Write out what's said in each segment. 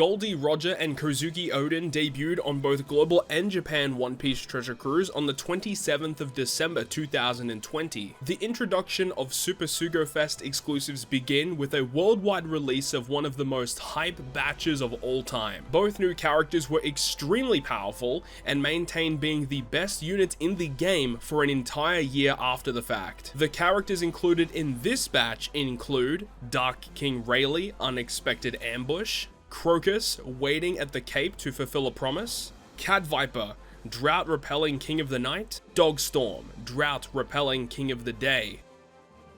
Goldie Roger and Kozuki Oden debuted on both global and Japan One Piece Treasure Cruise on the 27th of December 2020. The introduction of Super Sugo-Fest exclusives begin with a worldwide release of one of the most hype batches of all time. Both new characters were extremely powerful and maintained being the best units in the game for an entire year after the fact. The characters included in this batch include Dark King Rayleigh, Unexpected Ambush, Crocus, Waiting at the Cape to Fulfill a Promise, Cat Viper, Drought-Repelling King of the Night, Dogstorm, Drought-Repelling King of the Day.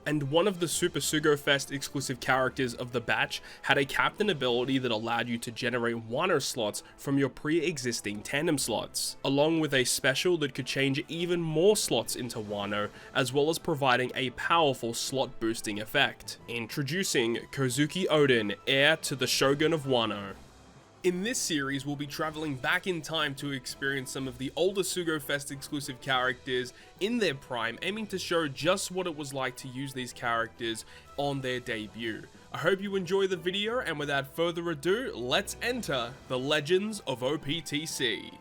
And one of the Super Sugo-Fest exclusive characters of the batch had a captain ability that allowed you to generate Wano slots from your pre-existing tandem slots, along with a special that could change even more slots into Wano, as well as providing a powerful slot boosting effect. Introducing Kozuki Oden, heir to the Shogun of Wano. In this series, we'll be traveling back in time to experience some of the older Sugo-Fest exclusive characters in their prime, aiming to show just what it was like to use these characters on their debut. I hope you enjoy the video, and without further ado, let's enter the Legends of OPTC.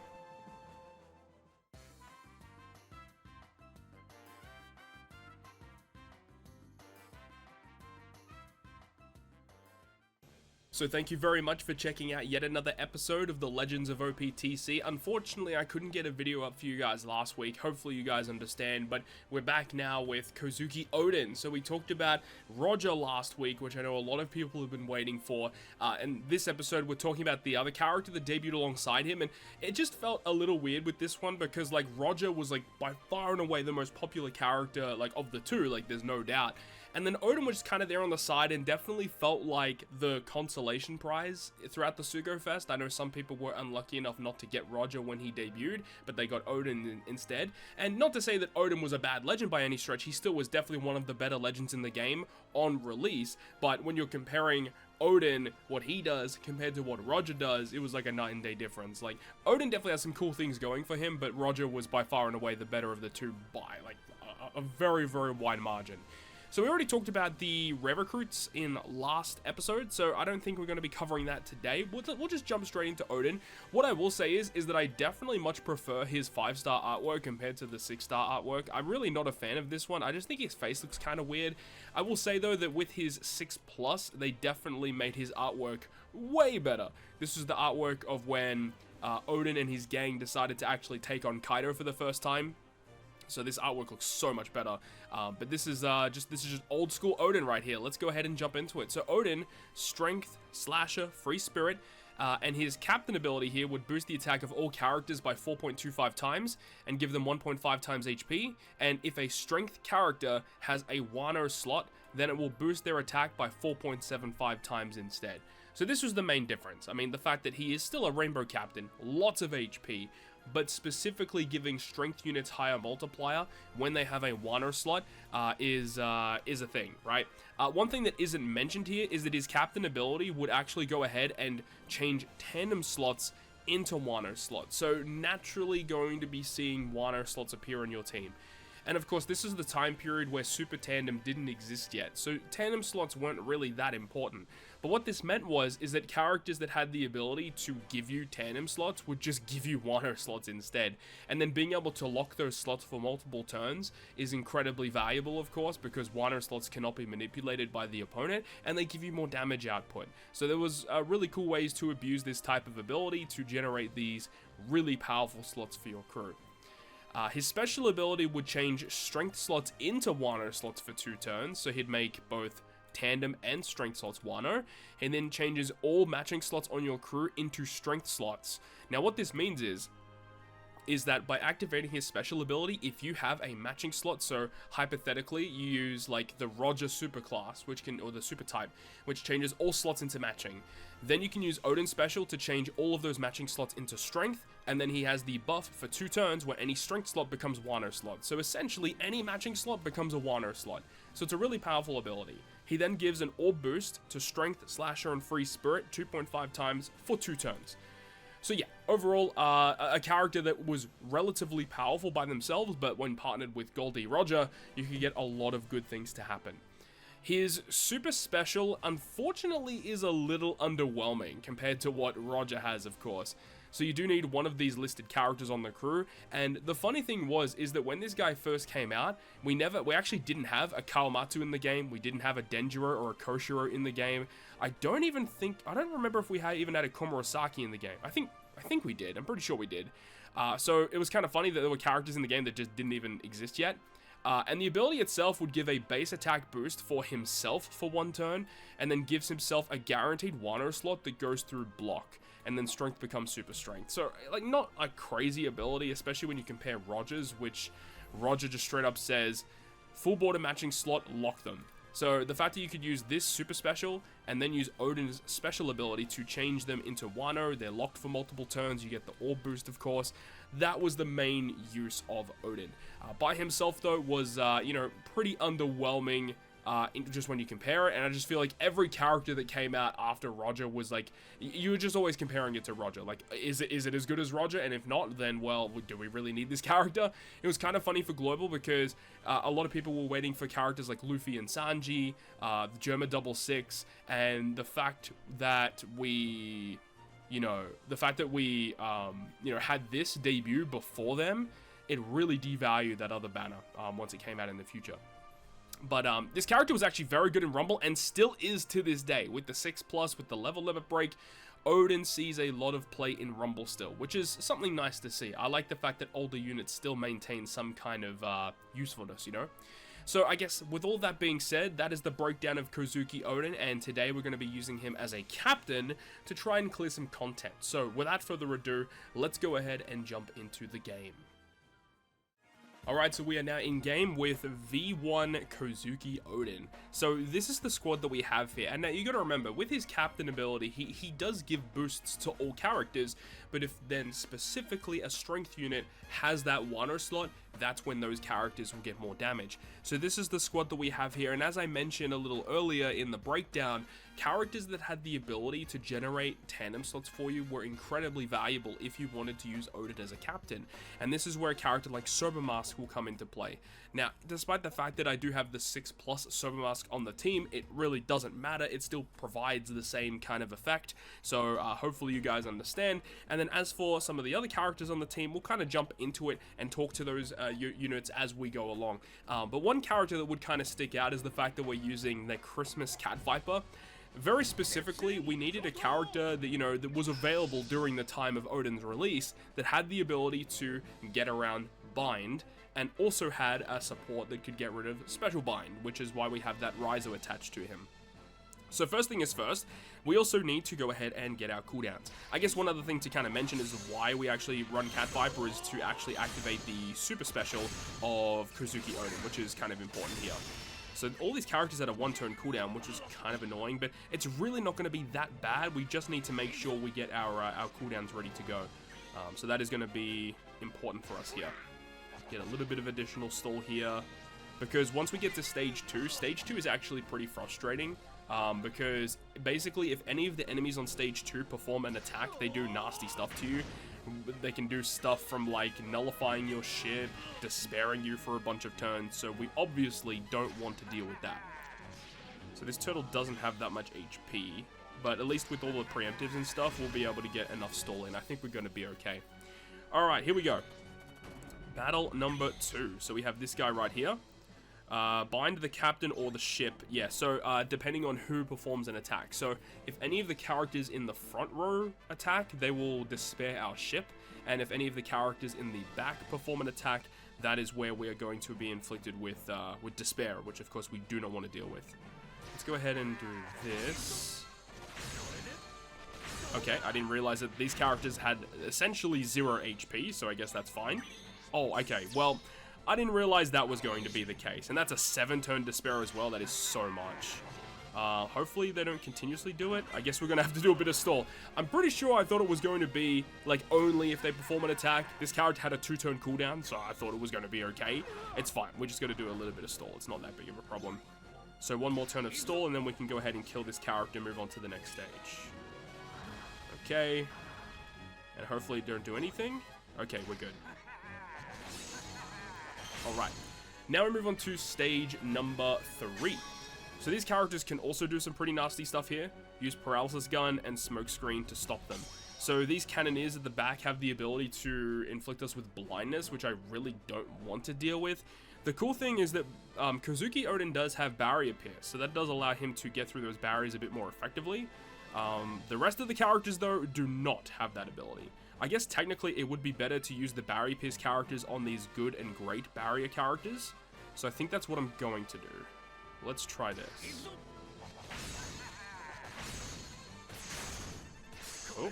So thank you very much for checking out yet another episode of the Legends of OPTC. Unfortunately, I couldn't get a video up for you guys last week. Hopefully you guys understand, but we're back now with Kozuki Oden. So we talked about Roger last week, which I know a lot of people have been waiting for. And this episode, we're talking about the other character that debuted alongside him. And it just felt a little weird with this one because, like, Roger was, like, by far and away the most popular character, like, of the two. Like, there's no doubt. And then Oden was just kind of there on the side and definitely felt like the consolation prize throughout the Sugo-Fest. I know some people were unlucky enough not to get Roger when he debuted, but they got Oden instead. And not to say that Oden was a bad legend by any stretch, he still was definitely one of the better legends in the game on release. But when you're comparing Oden, what he does, compared to what Roger does, it was like a night and day difference. Like, Oden definitely has some cool things going for him, but Roger was by far and away the better of the two by, like, a very, very wide margin. So we already talked about the rare recruits in last episode, so I don't think we're going to be covering that today. We'll just jump straight into Oden. What I will say is that I definitely much prefer his 5-star artwork compared to the 6-star artwork. I'm really not a fan of this one. I just think his face looks kind of weird. I will say though that with his 6+, they definitely made his artwork way better. This is the artwork of when Oden and his gang decided to actually take on Kaido for the first time. So this artwork looks so much better, but this is just old school Oden right here. Let's go ahead and jump into it. So Oden, Strength, Slasher, Free Spirit, and his Captain ability here would boost the attack of all characters by 4.25 times and give them 1.5 times HP. And if a Strength character has a Wano slot, then it will boost their attack by 4.75 times instead. So this was the main difference. I mean, the fact that he is still a Rainbow Captain, lots of HP, but specifically giving strength units higher multiplier when they have a Wano slot is a thing, right? One thing that isn't mentioned here is that his captain ability would actually go ahead and change tandem slots into Wano slots. So naturally going to be seeing Wano slots appear on your team. And of course, this is the time period where Super Tandem didn't exist yet, so tandem slots weren't really that important. But what this meant is that characters that had the ability to give you tandem slots would just give you Wano slots instead. And then being able to lock those slots for multiple turns is incredibly valuable, of course, because Wano slots cannot be manipulated by the opponent, and they give you more damage output. So there was really cool ways to abuse this type of ability to generate these really powerful slots for your crew. His special ability would change strength slots into Wano slots for 2 turns, so he'd make both tandem and strength slots Wano, and then changes all matching slots on your crew into strength slots. Now what this means is that by activating his special ability, if you have a matching slot, so hypothetically you use like the Roger superclass, or the super type, which changes all slots into matching, then you can use Odin's special to change all of those matching slots into strength, and then he has the buff for 2 turns where any strength slot becomes Wano slot. So essentially any matching slot becomes a Wano slot. So it's a really powerful ability. He then gives an orb boost to Strength, Slasher, and Free Spirit 2.5 times for 2 turns. So yeah, overall, a character that was relatively powerful by themselves, but when partnered with Goldie Roger, you could get a lot of good things to happen. His super special, unfortunately, is a little underwhelming compared to what Roger has, of course. So you do need one of these listed characters on the crew, and the funny thing is that when this guy first came out, we actually didn't have a Kawamatsu in the game, we didn't have a Denjiro or a Koshiro in the game. I don't remember if we even had a Komurasaki in the game. I think we did, I'm pretty sure we did. So it was kind of funny that there were characters in the game that just didn't even exist yet. And the ability itself would give a base attack boost for himself for 1 turn, and then gives himself a guaranteed Wano slot that goes through block, and then strength becomes super strength. So, like, not a crazy ability, especially when you compare Roger's, which Roger just straight up says, full border matching slot, lock them. So the fact that you could use this super special and then use Oden's special ability to change them into Wano, they're locked for multiple turns, you get the orb boost, of course. That was the main use of Oden. By himself, though, was, pretty underwhelming just when you compare it, and I just feel like every character that came out after Roger was like, you were just always comparing it to Roger. Like, is it as good as Roger? And if not, then, well, do we really need this character? It was kind of funny for Global because a lot of people were waiting for characters like Luffy and Sanji, Germa 66, and the fact that we had this debut before them, it really devalued that other banner once it came out in the future. But this character was actually very good in Rumble and still is to this day. With the 6+, with the level limit break, Oden sees a lot of play in Rumble still, which is something nice to see. I like the fact that older units still maintain some kind of usefulness, you know? So I guess with all that being said, that is the breakdown of Kozuki Oden, and today we're going to be using him as a captain to try and clear some content. So without further ado, let's go ahead and jump into the game. Alright, so we are now in game with V1 Kozuki Oden. So this is the squad that we have here, and now you gotta remember, with his captain ability, he does give boosts to all characters, but if then specifically a strength unit has that Wano slot, that's when those characters will get more damage. So this is the squad that we have here, and as I mentioned a little earlier in the breakdown, characters that had the ability to generate tandem slots for you were incredibly valuable if you wanted to use Oden as a captain. And this is where a character like Sober Mask will come into play. Now, despite the fact that I do have the 6+ Sober Mask on the team, it really doesn't matter. It still provides the same kind of effect. So hopefully you guys understand. And then as for some of the other characters on the team, we'll kind of jump into it and talk to those units as we go along. But one character that would kind of stick out is the fact that we're using the Christmas Cat Viper. Very specifically, we needed a character that, that was available during the time of Oden's release that had the ability to get around Bind, and also had a support that could get rid of Special Bind, which is why we have that Rizo attached to him. So first thing is first, we also need to go ahead and get our cooldowns. I guess one other thing to kind of mention is why we actually run Cat Viper is to actually activate the super special of Kozuki Oden, which is kind of important here. So all these characters had a 1-turn cooldown, which is kind of annoying, but it's really not going to be that bad. We just need to make sure we get our cooldowns ready to go. So that is going to be important for us here. Get a little bit of additional stall here, because once we get to stage 2 is actually pretty frustrating, because basically if any of the enemies on stage 2 perform an attack, they do nasty stuff to you. They can do stuff from like nullifying your ship, despairing you for a bunch of turns, so we obviously don't want to deal with that. So this turtle doesn't have that much HP, but at least with all the preemptives and stuff, we'll be able to get enough stall in. I think we're going to be okay. Alright, here we go. Battle number 2. So we have this guy right here. Bind the captain or the ship. Yeah, so depending on who performs an attack. So if any of the characters in the front row attack, they will despair our ship. And if any of the characters in the back perform an attack, that is where we are going to be inflicted with despair, which of course we do not want to deal with. Let's go ahead and do this. Okay, I didn't realize that these characters had essentially 0 HP, so I guess that's fine. Oh, okay, well, I didn't realize that was going to be the case, and that's a 7-turn despair as well. That is so much. Hopefully they don't continuously do it. I guess we're gonna have to do a bit of stall. I'm pretty sure I thought it was going to be like only if they perform an attack. This character had a 2-turn cooldown, so I thought it was going to be okay. It's fine. We're just gonna do a little bit of stall. It's not that big of a problem. So one more turn of stall, and then we can go ahead and kill this character and move on to the next stage. Okay, and hopefully don't do anything. Okay, we're good. Alright, now we move on to stage number 3. So these characters can also do some pretty nasty stuff here. Use Paralysis Gun and Smoke Screen to stop them. So these Cannoneers at the back have the ability to inflict us with blindness, which I really don't want to deal with. The cool thing is that Kozuki Oden does have Barrier Pierce, so that does allow him to get through those barriers a bit more effectively. The rest of the characters, though, do not have that ability. I guess technically it would be better to use the Barrier Pierce characters on these good and great barrier characters. So I think that's what I'm going to do. Let's try this. Oh.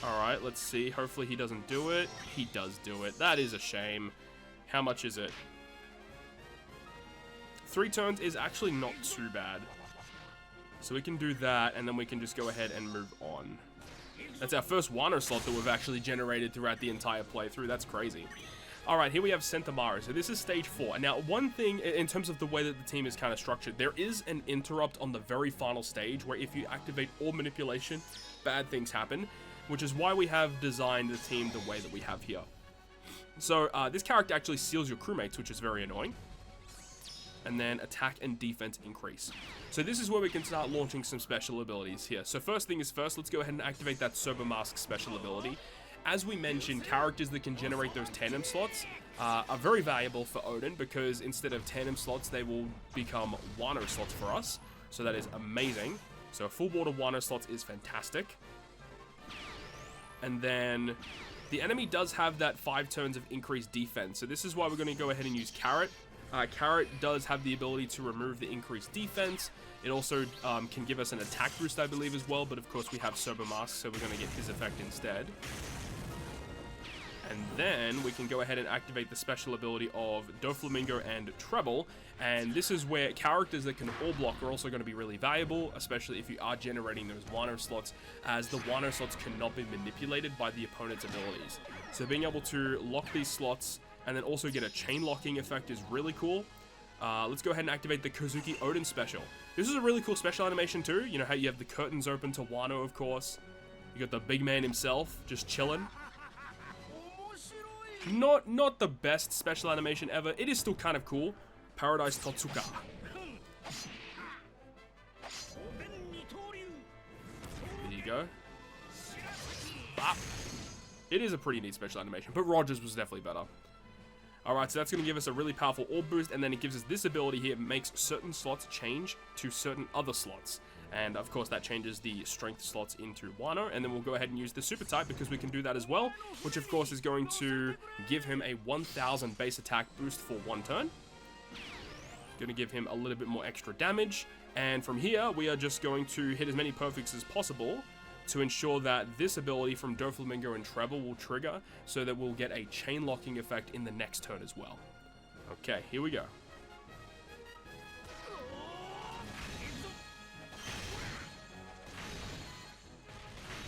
Alright, let's see. Hopefully he doesn't do it. He does do it. That is a shame. How much is it? 3 turns is actually not too bad. So we can do that, and then we can just go ahead and move on. That's our first Wano slot that we've actually generated throughout the entire playthrough. That's crazy. Alright, here we have Sentomaru. So this is stage 4. Now, one thing, in terms of the way that the team is kind of structured, there is an interrupt on the very final stage where if you activate all manipulation, bad things happen, which is why we have designed the team the way that we have here. So, this character actually seals your crewmates, which is very annoying. And then attack and defense increase. So this is where we can start launching some special abilities here. So first thing is first, let's go ahead and activate that Sober Mask special ability. As we mentioned, characters that can generate those tandem slots are very valuable for Oden, because instead of tandem slots, they will become Wano slots for us. So that is amazing. So a full board of Wano slots is fantastic. And then the enemy does have that 5 turns of increased defense. So this is why we're going to go ahead and use Carrot. Carrot does have the ability to remove the increased defense. It also can give us an attack boost, I believe, as well. But of course, we have Sober Mask, so we're going to get his effect instead. And then we can go ahead and activate the special ability of Doflamingo and Treble. And this is where characters that can all block are also going to be really valuable, especially if you are generating those Wano slots, as the Wano slots cannot be manipulated by the opponent's abilities. So being able to lock these slots and then also get a chain locking effect is really cool. Let's go ahead and activate the Kozuki Oden special. This is a really cool special animation too. You know how you have the curtains open to Wano, of course. You got the big man himself just chilling. Not the best special animation ever. It is still kind of cool. Paradise Totsuka. There you go. Bop. It is a pretty neat special animation, but Roger's was definitely better. Alright, so that's going to give us a really powerful orb boost, and then it gives us this ability here. It makes certain slots change to certain other slots. And of course that changes the strength slots into Wano, and then we'll go ahead and use the super type because we can do that as well, which of course is going to give him a 1000 base attack boost for 1 turn. Going to give him a little bit more extra damage, and from here we are just going to hit as many perfects as possible to ensure that this ability from Doflamingo and Treble will trigger, so that we'll get a chain locking effect in the next turn as well. Okay, here we go.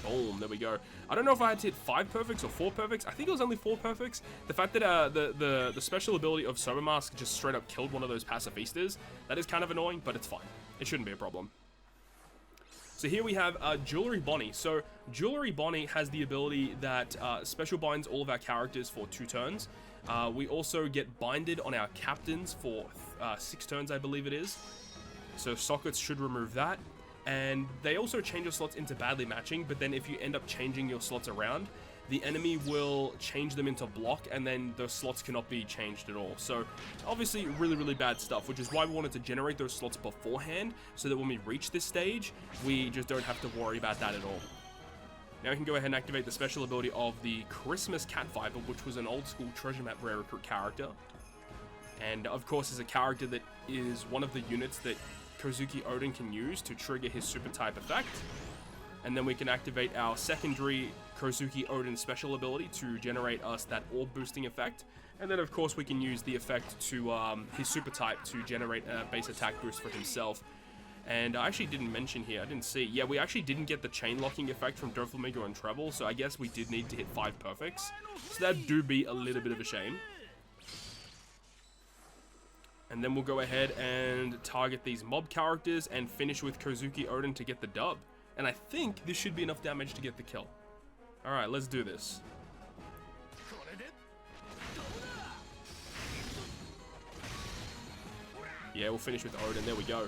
Boom, there we go. I don't know if I had to hit 5 perfects or 4 perfects. I think it was only 4 perfects. The fact that the special ability of Sober Mask just straight up killed one of those pacifistas, that is kind of annoying, but it's fine. It shouldn't be a problem. So here we have Jewelry Bonnie. So Jewelry Bonnie has the ability that special binds all of our characters for 2 turns. We also get binded on our captains for 6 turns, I believe it is. So sockets should remove that. And they also change your slots into badly matching, but then if you end up changing your slots around, the enemy will change them into block, and then those slots cannot be changed at all. So obviously really, really bad stuff, which is why we wanted to generate those slots beforehand, so that when we reach this stage, we just don't have to worry about that at all. Now we can go ahead and activate the special ability of the Christmas Cat Viper, which was an old school treasure map rare recruit character. And of course is a character that is one of the units that Kozuki Oden can use to trigger his super type effect. And then we can activate our secondary Kozuki Oden special ability to generate us that orb boosting effect. And then of course we can use the effect to his super type to generate a base attack boost for himself. And I actually didn't mention here, I didn't see. Yeah, we actually didn't get the chain locking effect from Doflamingo and Treble, so I guess we did need to hit 5 perfects. So that do be a little bit of a shame. And then we'll go ahead and target these mob characters and finish with Kozuki Oden to get the dub. And I think this should be enough damage to get the kill. Alright, let's do this. Yeah, we'll finish with Oden. There we go.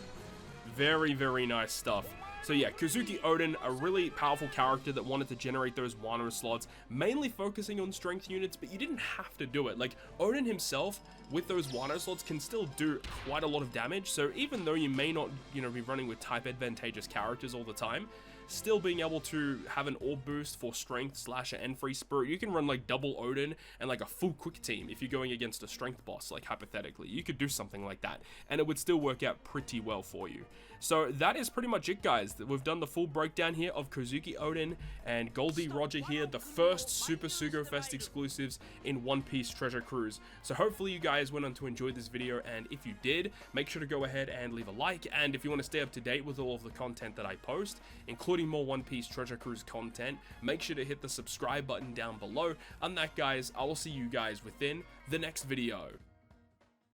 Very, very nice stuff. So yeah, Kozuki Oden, a really powerful character that wanted to generate those Wano slots, mainly focusing on strength units, but you didn't have to do it. Like, Oden himself, with those Wano slots, can still do quite a lot of damage, so even though you may not, you know, be running with type advantageous characters all the time, still being able to have an orb boost for strength, slasher, and free spirit, you can run like double Oden and like a full quick team if you're going against a strength boss, like hypothetically. You could do something like that, and it would still work out pretty well for you. So that is pretty much it, guys. We've done the full breakdown here of Kozuki Oden and Goldie Roger here, the first Super Sugo-Fest exclusives in One Piece Treasure Cruise. So hopefully you guys went on to enjoy this video, and if you did, make sure to go ahead and leave a like, and if you want to stay up to date with all of the content that I post, including more One Piece Treasure Cruise content, make sure to hit the subscribe button down below. And that, guys, I will see you guys within the next video.